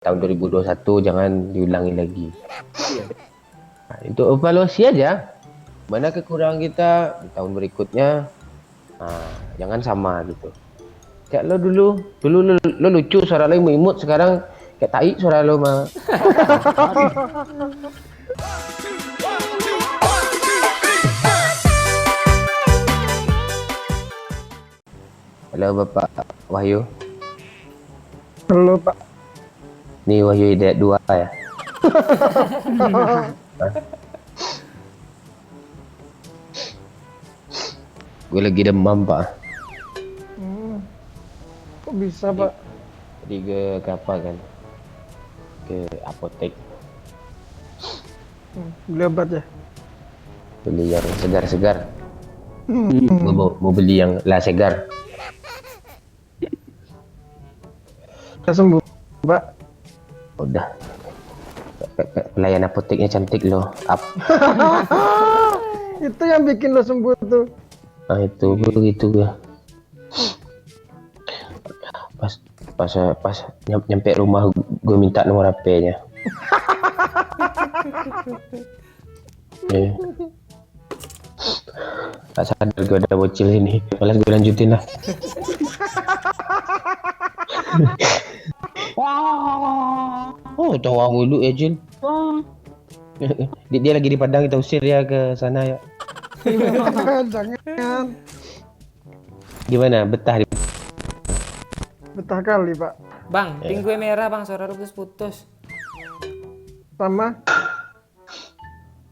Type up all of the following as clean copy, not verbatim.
tahun 2021 jangan diulangi lagi. Nah, itu evaluasi aja. Mana kekurangan kita di tahun berikutnya, jangan sama gitu. Kayak lo dulu lo lucu, suara lo imut, sekarang kayak tai suara lo mah. Halo Bapak Wahyu. Halo Pak. Nih Wahyu Hidayat 2 ya. Gue lagi demam Pak. Kok bisa Pak? Jadi ke apa kan? Ke apotek Beli obat ya? beli yang segar-segar. Mau beli yang La Segar. Udah sembuh Pak? Udah. Pelayan apoteknya cantik loh. Up. Itu yang bikin lo sembuh tuh. Nah itu begitu ya. Pas nyampe rumah gue minta nomor HP-nya. Tak sadar gue ada bocil ini. Malas gue lanjutin lah. Oh tawa mulu ya Jin. Dia lagi di Padang, kita usir ya ke sana ya. Jangan. Gimana? Betah di Betah kali Pak. Bang, ping gue merah bang, suara lu putus. Sama?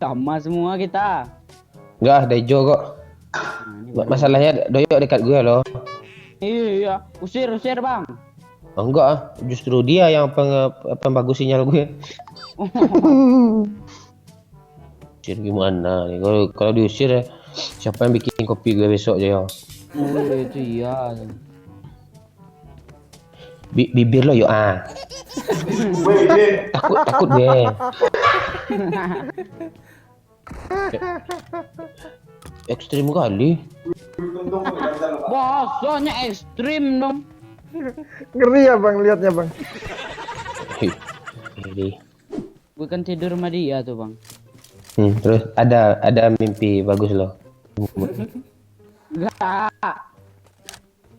Sama semua kita. Enggak, ada hijau kok. Masalahnya Doyok dekat gue loh. Iya, usir bang. Oh, enggak, justru dia yang pembagus sinyal gue. Usir gimana nih? Kalau diusir, siapa yang bikin kopi gue besok aja ya? Oh itu iya. Bibir lo yuk takut deh. Ekstrim kali. Bahasanya ekstrim dong. Ngeri ya Bang, liatnya Bang. Ini. Gue kan tidur sama dia tuh bang. Terus ada mimpi bagus loh. Enggak.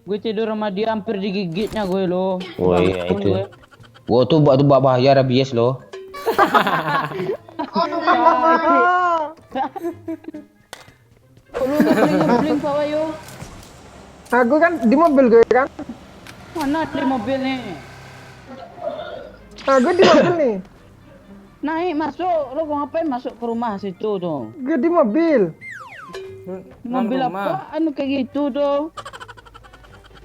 Gue tidur sama dia hampir digigitnya gue loh. Oh iya Bangun itu. gue. Gua tuh buat bahaya rabies loh. Lu ngebling Pak Wayu. Aku kan di mobil gue kan. Mana di mobil nih? Gue di mobil nih. Naik masuk. Lu mau ngapain masuk ke rumah situ tuh? Gue di mobil. Mobil apaan kayak gitu tuh?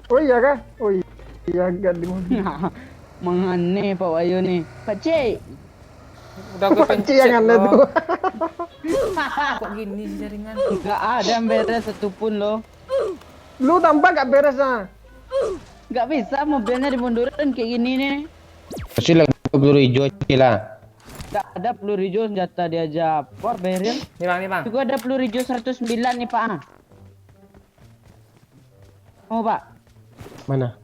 Oh iya kah? Oh iya gak di mobil. Mengane Pak Wayu nih. Pak Cik. Udah gue Panci pencet yang aneh tuh. loh. Kok gini sih jaringan? Gak ada yang beres satupun loh. Lu tampak gak beres ah. Gak bisa mobilnya dimundurin kayak gini nih. Pasti lagi peluru hijau lah. Gak ada peluru hijau senjata diaja. Wah berin. Nih bang. Juga ada peluru hijau 109 nih Pak. Oh Pak. Mana?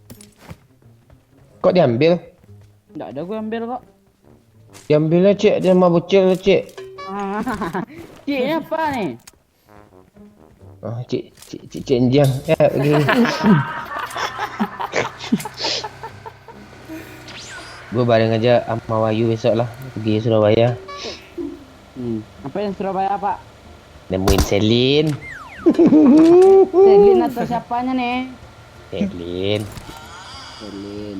Kok diambil? Gak ada gue ambil kok. Diambilnya Cik, dia mau bocil Cik. Ciknya apa nih? Oh, Cik Enjang. Ya, begini. Gue bareng aja sama Wahyu besok lah pergi Surabaya. Apa yang Surabaya Pak? Nemuin Selin. Selin atau siapanya nih? Selin. Selin.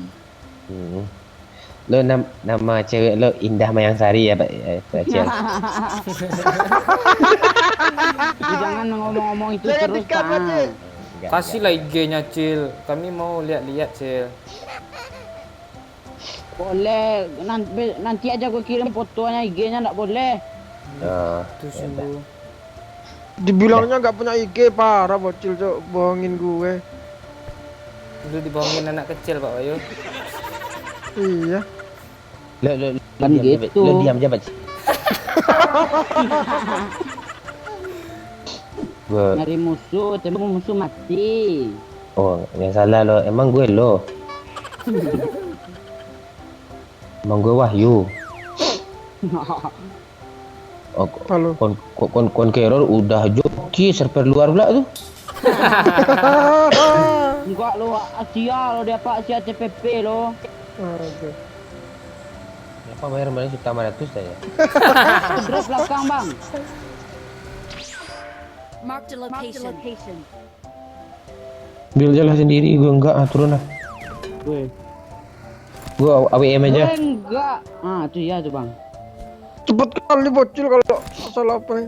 Lo nama cewek lo Indah Mayangsari ya Pak Cel. Jangan ngomong-ngomong itu terus Pak. Kasihlah IG-nya Cil. Kami mau lihat-lihat Cil. Boleh. Nanti aja gue kirim fotonya IG-nya nggak boleh. Oh, Itu sungguh. Dibilangnya gak punya IG, parah bocil cok, bohongin gue. Lu dibohongin anak kecil Pak Wayu. Iya. Lo Kan diam gitu. Lo diam aja Pak. Gua Nyari musuh, tapi musuh mati. Oh, yang salah lo. Emang gue lo. Emang gue Wahyu. Oh, Halo. Conqueror udah joki server luar pula tuh. Enggak lo, Asia lo dia Pak Asia CPP lo. Oke. Apa bayar kemarin juta 500 saya? Drop belakang bang. Marked a location. Bil jalan sendiri, gue enggak turun lah. Gue AWM aja. enggak. Ah tuh ya tuh bang. Cepet kali bocil kalau masalah apa nih.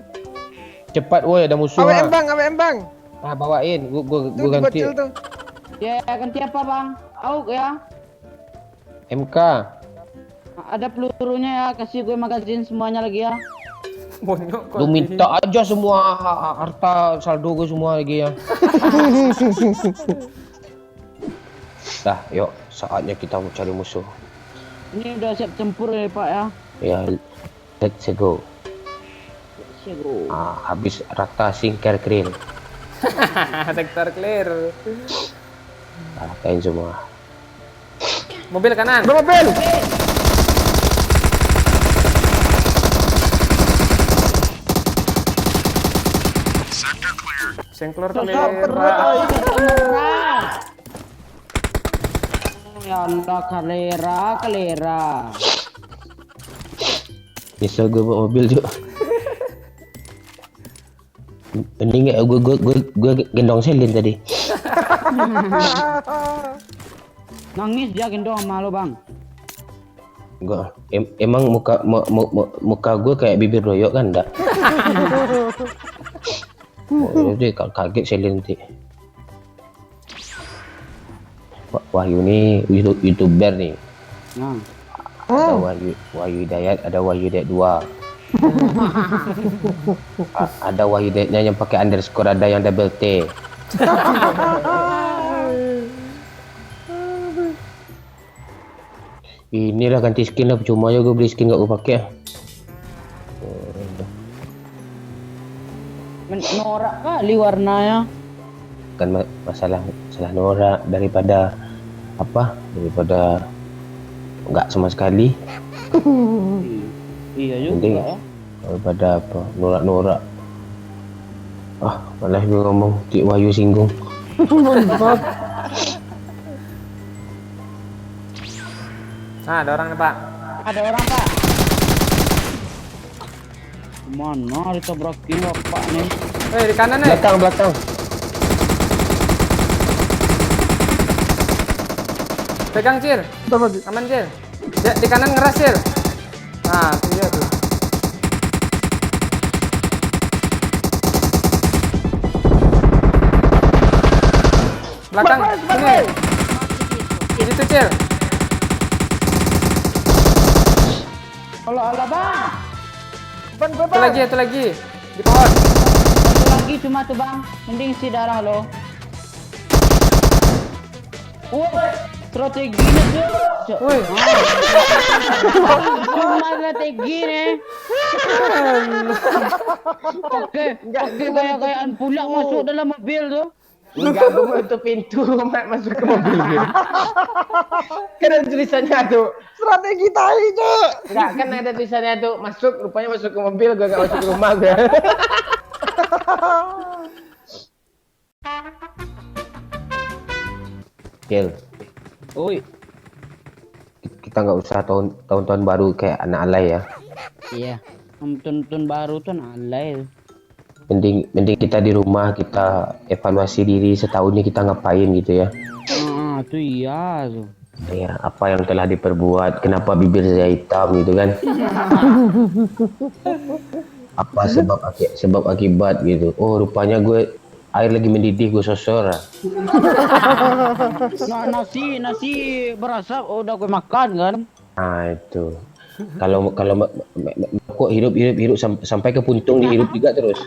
Cepat woi, ada musuh. AWM bang, AWM bang. Ah bawain, Tuh gua ganti bocil tuh. Ya ganti apa bang? Auk ya. MK. Ada pelurunya ya, kasih gue magazin semuanya lagi ya. Bonyok kok. Lu minta aja semua harta saldo gue semua lagi ya. Dah, yuk saatnya kita mau cari musuh. Ini udah siap tempur ya Pak ya. Ya, let's go. Siap bro. Habis rata singkir grill. Sektor clear. Ratain semua. Mobil kanan. Udah mobil. Sektor Clear. clear. Ya Allah kalera. Nyesel gue bawa mobil juga. Mending gue gendong Selin tadi. Nangis dia gendong sama lo bang. Enggak, emang muka gue kayak bibir doyok kan enggak? Jadi kaget Selin nanti. Wahyu ini YouTuber nih. Nah. Ada Wahyu Hidayat, ada Wahyu Hidayat 2. Ada Wahyu Hidayatnya yang pakai underscore, ada yang double T. Inilah ganti skin lah, percuma aja gue beli skin gak gue pakai. Norak kali warnanya. Kan masalah norak daripada nggak sama sekali. Iya juga Mending ya. daripada norak. Malah gue ngomong Cik Wahyu singgung. Nah, ada orang nih, Pak. Ada orang Pak. Mana ditabrakin bapak nih? Di kanan nih. Belakang. Pegang, Cil. Dapat. Aman, Cil. Ya, di kanan ngeras, Cil. Nah, tuh dia tuh. Belakang, sini. Ini tuh, Cil. Kalau ada bang. Ban gue Itu lagi. Di pohon. Satu lagi cuma tuh bang. Mending isi darah lo. Strateginya tuh. Woi. Cuma strategi nih. Oke, gaya-gayaan pula masuk dalam mobil tuh. Enggak, gue mau tutup pintu masuk ke mobil gue. Kan ada tulisannya tuh. strategi tadi cok. Enggak, kan ada tulisannya tuh rupanya masuk ke mobil, gue gak masuk ke rumah gue. Gil, Oi. kita nggak usah tahun-tahun baru kayak anak alay ya. Iya. Tonton baru tuh alay. Mending kita di rumah, kita evaluasi diri setahun ini kita ngapain gitu ya. Tuh iya tuh. Ya, apa yang telah diperbuat, kenapa bibir saya hitam gitu kan. Apa sebab akibat gitu. Oh, rupanya gue air lagi mendidih, gue sosor. Nah, nasi berasap udah gue makan kan. Nah, itu. Kalau kok hirup sampai ke puntung dihirup juga terus.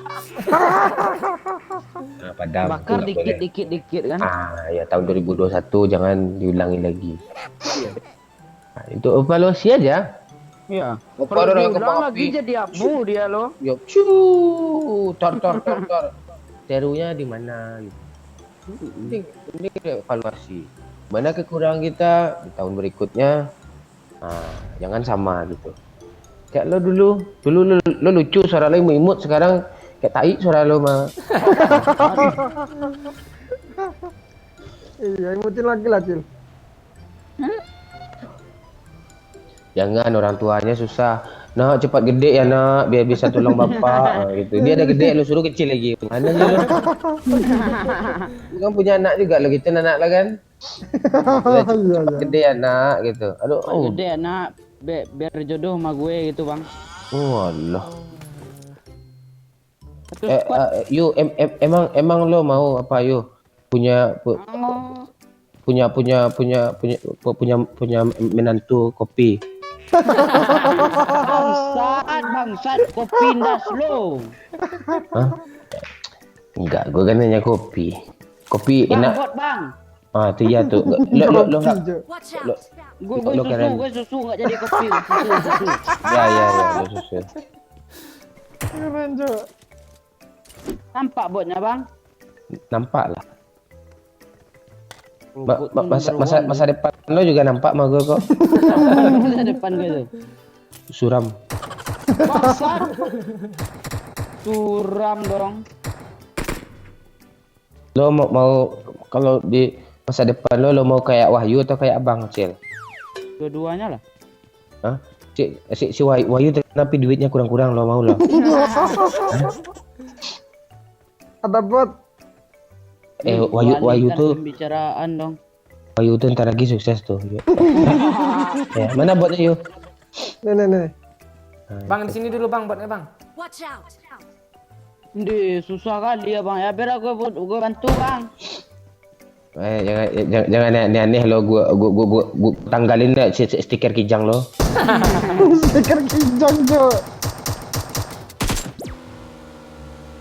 Nah, padahal Bakar itu nggak boleh. dikit kan. Ya tahun 2021 jangan diulangi lagi. Nah, itu evaluasi aja. Iya. Baru Ulang lagi jadi abu dia lo. Yuk, tor. Terunya di mana gitu. Ini evaluasi. Mana kekurangan kita di tahun berikutnya. Jangan sama gitu. Kayak lo dulu lo lucu, suara lo imut, sekarang kayak tai suara lo mah. Iya, imutin lagi lah, Cil. Jangan, orang tuanya susah. Nak cepat gede ya nak, biar bisa tolong bapak. Gitu. Dia ada gede, lo suruh kecil lagi. Mana sih lo? Lu kan punya anak juga lo, gitu anak lah kan? Udah cepat gede ya nak, gitu. Aduh, Gede anak, biar jodoh sama gue gitu bang. Allah. Terus Yu, emang lo mau apa Yu? Punya menantu kopi. Bangsat, kopi ndas lo. Hah? Enggak, gue kan nanya kopi. Kopi Bang, enak. bot bang. Itu ya tuh. Lo enggak. Watch out! Gue susu nggak jadi kopi. Susu. Ya, lo susul. Keren, Cok. Nampak botnya bang. Nampak lah. Masa depan lo juga nampak mah gue kok. Masa depan gue tuh. Suram. Bangsat. Suram dong. Lo mau kalau di masa depan lo mau kayak Wahyu atau kayak Abang Cil? Dua-duanya lah. Hah? Si Wahyu tapi duitnya kurang-kurang lo mau lo. Ada bot. Wahyu tuh pembicaraan dong. Wahyu tuh ntar lagi sukses tuh. Ya, mana botnya Yu? Nih. Bang di sini dulu bang, buatnya bang. Watch out! Di susah kali ya bang. Ya biar gue bantu bang. Jangan aneh-aneh lo, gua tanggalin deh stiker kijang lo. Stiker kijang, Cok.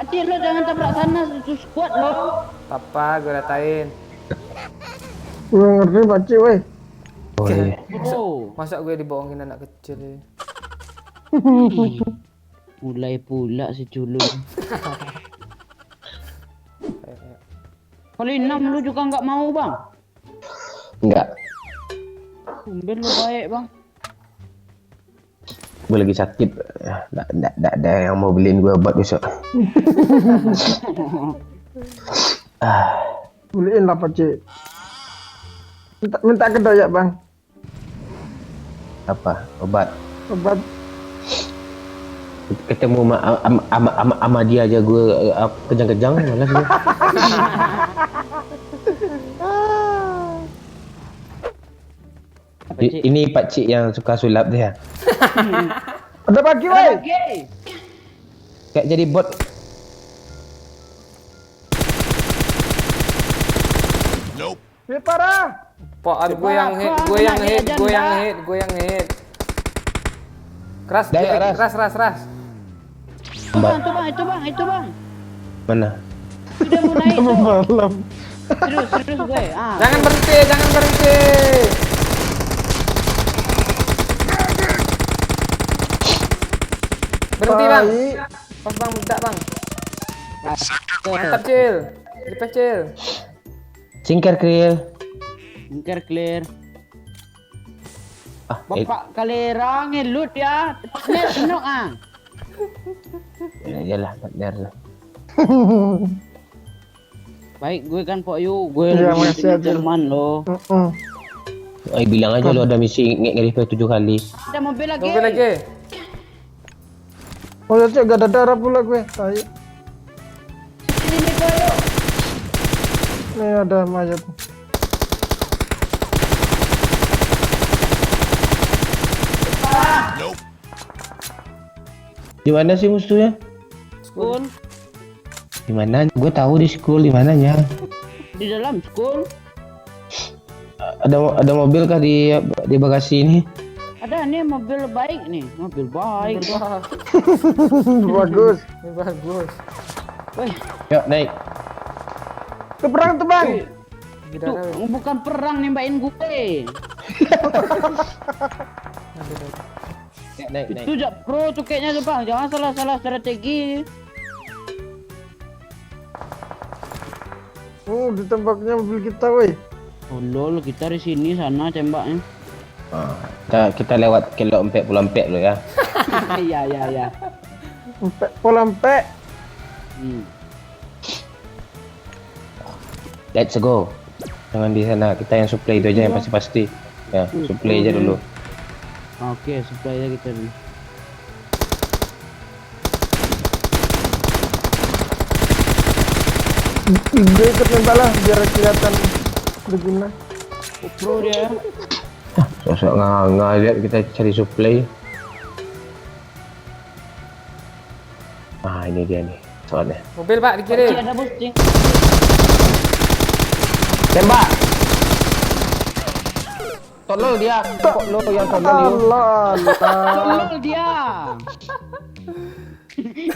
Hati lo jangan tabrak sana, sus kuat lo. Papa, gue ratain. Gue ngerti, Pakcik, weh. Oh, iya. Oh, Masa gue dibohongin anak kecil ya? mulai pula si culun. Kali 6 lu juga nggak mau bang? Enggak, Tumben lu baik bang. gue lagi sakit. Nggak ada yang mau beliin gue obat besok. Beliin lah, Pakcik. Minta kedai ya, Bang. Apa? Obat? Obat. Ketemu sama dia aja gue kejang-kejang malas gue. Ini Pak Cik yang suka sulap dia. Ada pagi, weh. Oke. Kayak jadi bot. Weh, parah. Apaan gue yang hit, gue yang hit. Keras, Daya, keras. Itu bang, itu bang. Mana? Udah mau naik tuh. Malam. Serius gue. Jangan berhenti. Berhenti bang. Baik. Pas bang, meledak bang. Mantap Cil. Dipes Cil. Singkir kriel. Bingkar clear. Bapak. Bapak kalera ngelut ya. Cepatnya senok Ya lah, partner. Baik gue kan Pok Yu. Gue Iya, lebih makasih, Acil. teman lo. Bilang aja lo ada misi nge-revive 7 kali. Ada mobil lagi. Mobil lagi. Oh, ya, Cok, gak ada darah pula gue. Baik. Sini Pok Yu. Nih ada mayat. Di mana sih musuhnya? School. Di mana? Gue tahu di school di mananya. Di dalam school. Ada mobil kah di bagasi ini? Ada nih mobil baik nih. Mobil baik. Bagus. Bagus. Weh, Yuk naik. Itu perang tuh, Bang. Gila. tuh bukan perang nembakin gue. Naik. Itu jak pro tuh kayaknya tuh bang. Jangan salah strategi. Oh, ditembaknya mobil kita, weh. Oh lol, kita di sini sana tembaknya. Ah, Kita lewat kilo 44 lo ya. Iya. Pola empek. Let's go. Jangan di sana. Kita yang supply itu aja yang pasti-pasti. Ya, supply aja dulu. Oke, supply aja kita dulu. Gue ikut nembak lah biar kelihatan berguna. Pro dia. Sosok nggak lihat kita cari supply. Ah, ini dia nih soalnya. Mobil pak di kiri. Ada boosting. Tembak. Tolol dia. Kok lo yang tolol you? Allah. Tolol dia.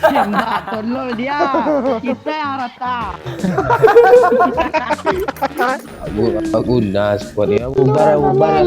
Tembak, tolol dia. Kita yang rata. Guna squad ya. Bubar.